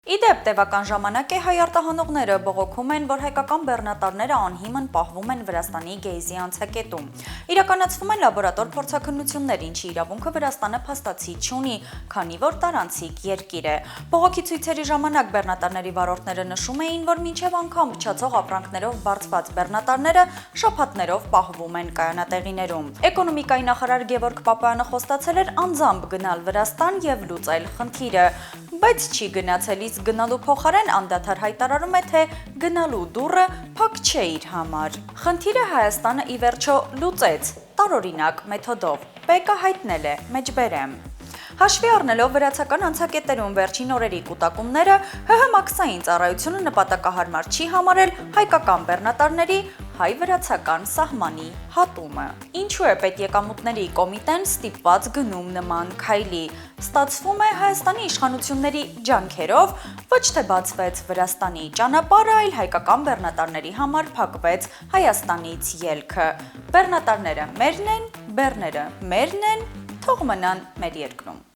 Իդեպ տևական ժամանակ է հայ արտահանողները բողոքում են, որ հայկական բեռնատարները անհիմն պահվում են Վրաստանի գեյզի անցակետում։ Իրականացվում են լաբորատոր փորձաքննություններ, ինչի իրավունքը Վրաստանը փաստացի չունի, քանի որ տարանցիկ երկիր է։ Բողոքի ցույցերի ժամանակ բեռնատարների վարորդները նշում էին, որ մինչև անգամ փչացող ապրանքներով բարձված բեռնատարները շաբաթներով պահվում են կայանատեղիներում։ Էկոնոմիկայի նախարար Գևորգ Պապայանը խոստացել էր անձամբ գնալ Վրաստան եւ լուծել խնդիրը, բայց չի գնացելից գնալու փոխարեն անդադար հայտարարում է, թե գնալու դուռը փակ չէ իր համար։ Խնդիրը Հայաստանը ի վերջո լուծեց տարօրինակ մեթոդով։ ՊԿ հայտնել է մեջբերեմ։ Հաշվի առնելով վրացական անցակետերում վերջին օրերի կուտակումները, ՀՀ մաքսային ծառայությունը նպատակահարմար չի համարել հայկական բեռնատարների հայ-վրացական սահմանի հատումը։ Ինչու է պետեկամուտների կոմիտեն ստիպված գնում նման քայլի։ Ստացվում է Հայաստանի իշխանությունների ջանքերով ոչ թե բացվեց Վրաստանի ճանապարհը, այլ հայկական բեռնատարների համար փակվեց Հայաստանից ելքը։ Բեռնատարները մերն են, բեռները մերն են, թող մնան մեր երկրում։